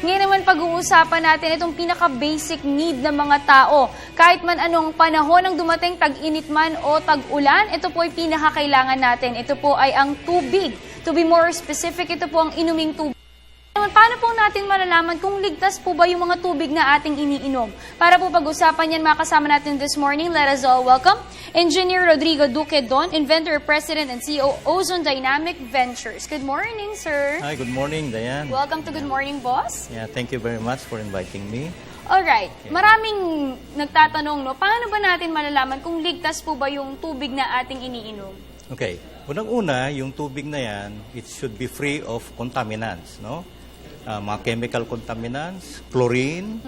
Ngayon naman pag-uusapan natin itong pinaka-basic need ng mga tao. Kahit man anong panahon ang dumating, tag-init man o tag-ulan, ito po ay pinakakailangan natin. Ito po ay ang tubig. To be more specific, ito po ang inuming tubig. Paano po natin malalaman kung ligtas po ba yung mga tubig na ating iniinom? Para po pag-usapan yan, makasama natin this morning, let us all welcome Engineer Rodrigo Duque Don, Inventor, President, and CEO, Ozone Dynamic Ventures. Good morning, sir. Hi, good morning, Diane. Welcome to Good Morning, Boss. Yeah, thank you very much for inviting me. Alright, maraming nagtatanong, no, paano ba natin malalaman kung ligtas po ba yung tubig na ating iniinom? Okay, unang-una, yung tubig na yan, it should be free of contaminants, no? Mga chemical contaminants, chlorine,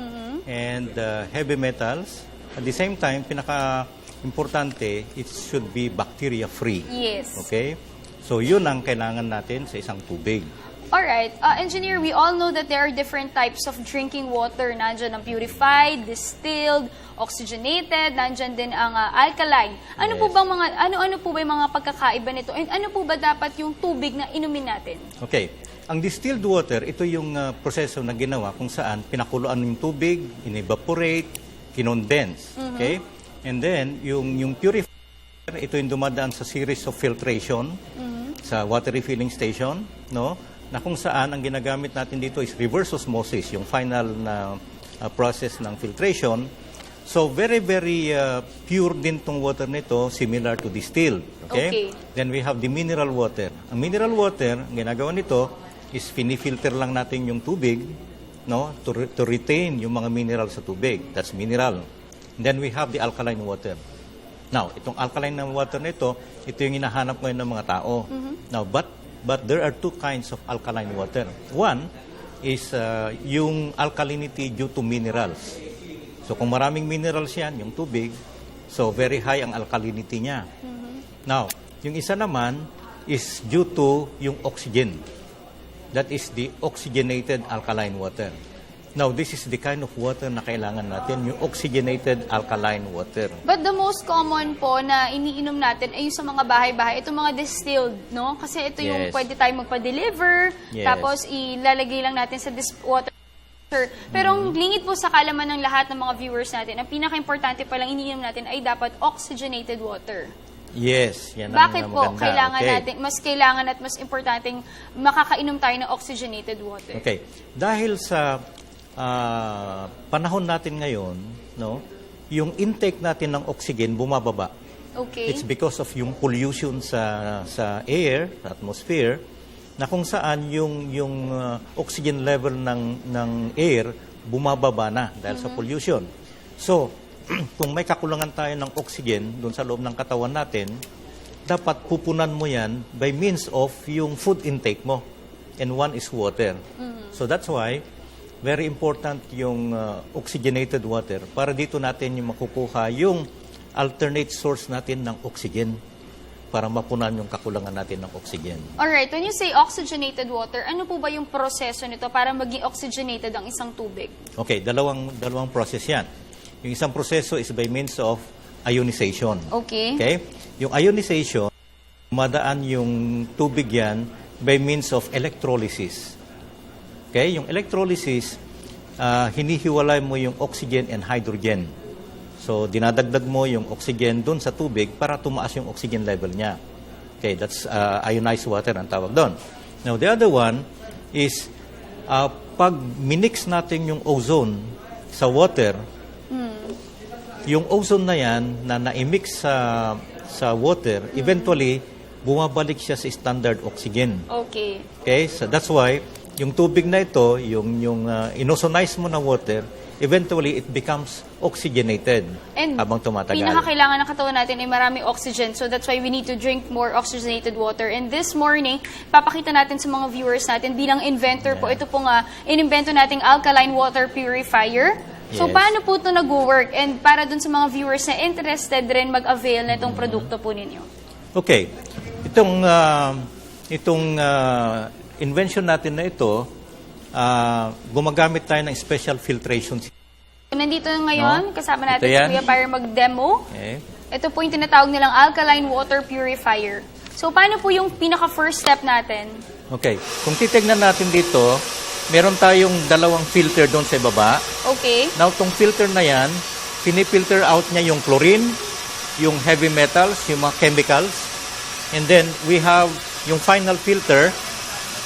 and heavy metals. At the same time, pinaka-importante, it should be bacteria-free. Yes. Okay? So, yun ang kailangan natin sa isang tubig. Alright, Engineer, we all know that there are different types of drinking water. Nandyan ang purified, distilled, oxygenated, nandyan din ang alkaline. Ano po bang mga ano po ba yung mga pagkakaiba nito? And ano po ba dapat yung tubig na inumin natin? Okay. Ang distilled water, ito yung proseso na ginawa kung saan pinakuluan yung tubig, in-evaporate, kinondense. Okay? And then, yung purified, ito yung dumadaan sa series of filtration sa water refilling station, no? Na kung saan ang ginagamit natin dito is reverse osmosis, yung final na process ng filtration. So, very, very pure din tong water nito, similar to distilled. Okay? Then we have the mineral water. Ang mineral water, ang ginagawa nito is finifilter lang natin yung tubig, no, to retain yung mga mineral sa tubig. That's mineral. And then we have the alkaline water. Now, itong alkaline na water nito, ito yung hinahanap ngayon ng mga tao. Now, but there are two kinds of alkaline water. One is yung alkalinity due to minerals. So, kung maraming minerals yan, yung tubig, so very high ang alkalinity niya. Now, yung isa naman is due to yung oxygen. That is the oxygenated alkaline water. Now, this is the kind of water na kailangan natin, yung oxygenated alkaline water. But the most common po na iniinom natin ay yung sa mga bahay-bahay, itong mga distilled, no? Kasi ito yung pwede tayo magpa-deliver, tapos ilalagay lang natin sa water. Pero ang lingid po sa kalaman ng lahat ng mga viewers natin, ang pinaka-importante palang iniinom natin ay dapat oxygenated water. Yes, yan ang Bakit maganda. po kailangan natin, mas kailangan at mas importanteng makakainom tayo ng oxygenated water? Okay. Dahil sa panahon natin ngayon, no, yung intake natin ng oxygen bumababa. Okay. It's because of yung pollution sa air, sa atmosphere, na kung saan yung oxygen level ng air bumababa na dahil sa pollution. So, kung may kakulangan tayo ng oxygen doon sa loob ng katawan natin, dapat pupunan mo yan by means of yung food intake mo. And one is water. So that's why, very important yung oxygenated water para dito natin yung makukuha yung alternate source natin ng oxygen para mapunan yung kakulangan natin ng oxygen. Alright, when you say oxygenated water, ano po ba yung proseso nito para maging oxygenated ang isang tubig? Okay, dalawang process yan. Yung isang proseso is by means of ionization. Okay. Okay? Yung ionization, madaan yung tubig yan by means of electrolysis. Okay? Yung electrolysis, hinihiwalay mo yung oxygen and hydrogen. So, dinadagdag mo yung oxygen dun sa tubig para tumaas yung oxygen level niya. Okay, that's ionized water ang tawag doon. Now, the other one is, pag minix natin yung ozone sa water, yung ozone na yan na na-mix sa water, eventually, bumabalik siya sa standard oxygen. Okay. Okay? So that's why, yung tubig na ito, yung inozonize mo na water, eventually, it becomes oxygenated habang tumatagal. And pinakakailangan ng katawan natin ay maraming oxygen. So that's why we need to drink more oxygenated water. And this morning, papakita natin sa mga viewers natin, bilang inventor po, ito pong inimbento nating alkaline water purifier. So, paano po ito nag-work? And para dun sa mga viewers na interested rin mag-avail na itong produkto po ninyo. Okay. Itong invention natin na ito, gumagamit tayo ng special filtration. Nandito ngayon, kasama natin si Kuya para mag-demo. Okay. Ito po yung tinatawag nilang alkaline water purifier. So, paano po yung pinaka-first step natin? Okay. Kung titignan natin dito, meron tayong dalawang filter doon sa baba. Okay. Now, tong filter na yan, pinifilter out niya yung chlorine, yung heavy metals, yung mga chemicals. And then, we have yung final filter,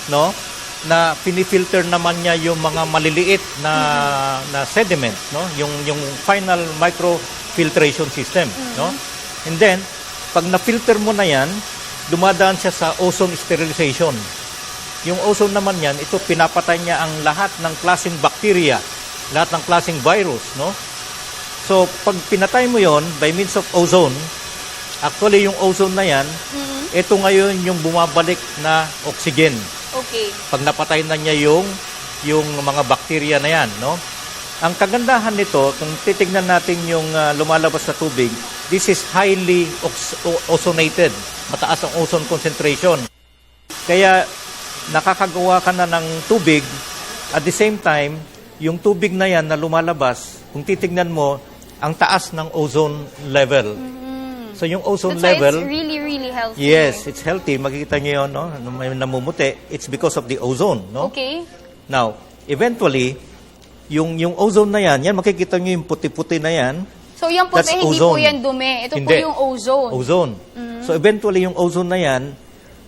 no, na pinifilter naman niya yung mga maliliit na sediment, no, yung final microfiltration system, no. And then, pag na-filter mo na yan, dumadaan siya sa ozone sterilization. Yung ozone naman yan, ito pinapatay niya ang lahat ng klaseng bacteria, lahat ng klaseng virus, no. So, pag pinatay mo yon by means of ozone, actually yung ozone na yan, ito ngayon yung bumabalik na oxygen. Okay. Pag napatay na niya yung mga bacteria na yan, no? Ang kagandahan nito, kung titignan natin yung lumalabas sa tubig, this is highly ozonated. Mataas ang ozone concentration. Kaya nakakagawa ka na ng tubig, at the same time, yung tubig na yan na lumalabas, kung titignan mo, ang taas ng ozone level. So yung ozone That's level, why it's really, really healthy. yes, it's healthy. Makikita niyo yun, no? May namumuti. It's because of the ozone, no? Okay. Now, eventually, yung ozone na yan, makikita niyo yung puti-puti na yan. So yung puti, That's hindi po ozone. yan dumi. Ito po Hindi. yung ozone. Ozone. So eventually, yung ozone na yan,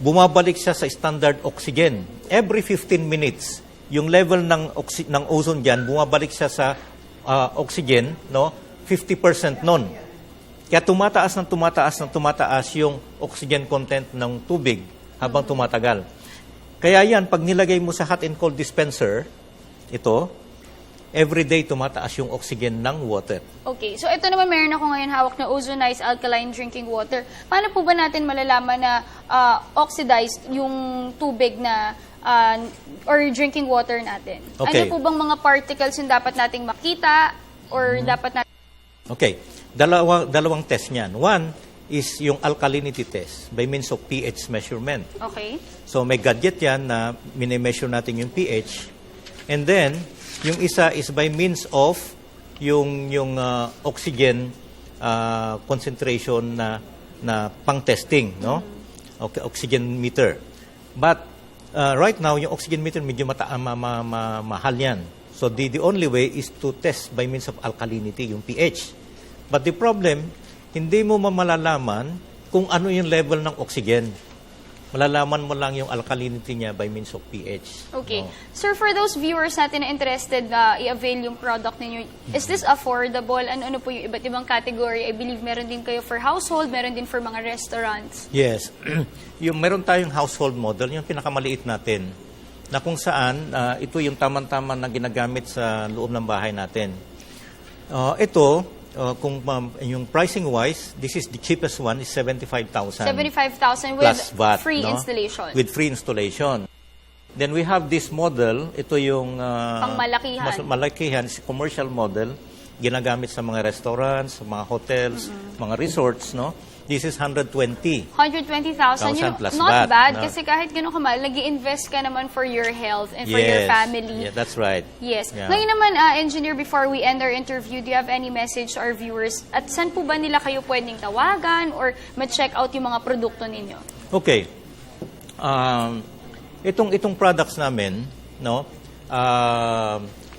bumabalik siya sa standard oxygen. Every 15 minutes, yung level ng ozone dyan, bumabalik siya sa oxygen, no? 50% nun. Kaya tumataas yung oxygen content ng tubig habang tumatagal. Kaya yan, pag nilagay mo sa hot and cold dispenser, ito, every day tumataas yung oxygen ng water. Okay. So ito naman, meron ako ngayon hawak na ozonized alkaline drinking water. Paano po ba natin malalaman na oxidized yung tubig na or drinking water natin? Okay. Ano po bang mga particles yung dapat nating makita or dapat natin... Okay. Dalawang test niyan. One is yung alkalinity test by means of pH measurement. Okay. So may gadget yan na mini-measure natin yung pH. And then, yung isa is by means of yung oxygen concentration na pang-testing, no? Okay, oxygen meter. But right now, yung oxygen meter medyo mahal yan. So the only way is to test by means of alkalinity, yung pH. But the problem, hindi mo malalaman kung ano yung level ng oxygen. Malalaman mo lang yung alkalinity niya by means of pH. Okay. No? Sir, for those viewers natin na interested na i-avail yung product ninyo, is this affordable? Ano po yung iba't ibang category? I believe meron din kayo for household, meron din for mga restaurants. Yes. Yung meron tayong household model, yung pinakamaliit natin, na kung saan ito yung tamang-tama na ginagamit sa loob ng bahay natin. Ito, kung yung pricing-wise, this is the cheapest one, is 75,000. 75,000 with Plus VAT, free no? installation. With free installation. Then we have this model, ito yung Pangmalakihan. mas malakihan, commercial model, ginagamit sa mga restaurants, mga hotels, mga resorts, no? This is 120. 120,000. plus Not VAT, bad no? kasi kahit ganun kamahal, nag-i-invest ka naman for your health and for your family. Yeah, that's right. Yes. Yeah. Ngayon naman, Engineer, before we end our interview, do you have any message to our viewers? At saan po ba nila kayo pwedeng tawagan or ma-check out yung mga produkto ninyo? Okay. Itong products namin, no,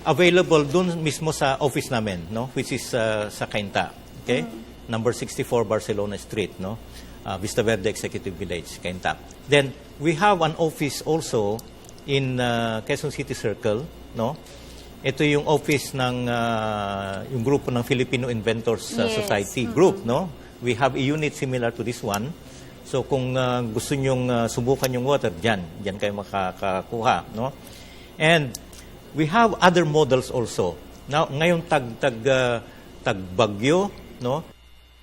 available dun mismo sa office namin, no, which is sa Cainta. Okay? Number 64 Barcelona Street, no? Vista Verde Executive Village, Cainta. Then we have an office also in Quezon City Circle, no? Ito yung office ng yung grupo ng Filipino Inventors Yes. Society group, no? We have a unit similar to this one. So kung gusto nyong subukan yung water, diyan kayo makakakuha, no? And we have other models also. Now ngayon tagbagyo, no?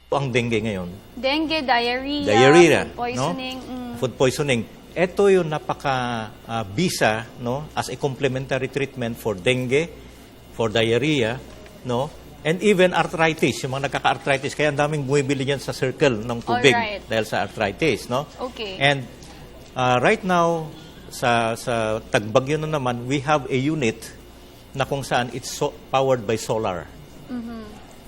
Ang dengue ngayon. Dengue, diarrhea, Diarrhea, food poisoning. no? Food poisoning. Ito yung napaka-bisa, no, as a complementary treatment for dengue, for diarrhea, no, and even arthritis, yung mga nagkaka-arthritis. Kaya ang daming bumibili yan sa circle ng tubig Alright. dahil sa arthritis, no? Okay. And right now, sa Tagbagyo na naman, we have a unit na kung saan it's powered by solar.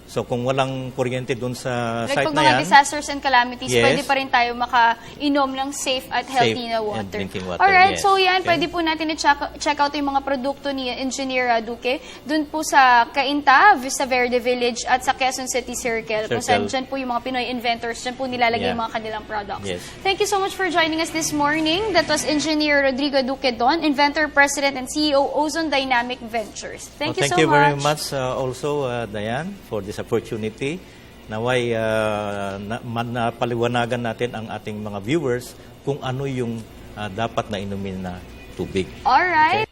So kung walang kuryente doon sa Like site pag na mga yan, disasters and calamities, Yes. pwede pa rin tayo makainom ng safe at healthy Safe na and water. drinking water, Alright, yes. so yan, Okay. pwede po natin i-check out yung mga produkto ni Engineer Duque doon po sa Cainta, Vista Verde Village at sa Quezon City Circle. Kung saan dyan po yung mga Pinoy inventors, dyan po nilalagay Yeah. yung mga kanilang products. Yes. Thank you so much for joining us this morning. That was Engineer Rodrigo Duque Don, Inventor, President, and CEO, Ozone Dynamic Ventures. Thank you so you much. very much also, Diane, for this opportunity. Naway napaliwanagan natin ang ating mga viewers kung ano yung dapat na inumin na tubig. Alright.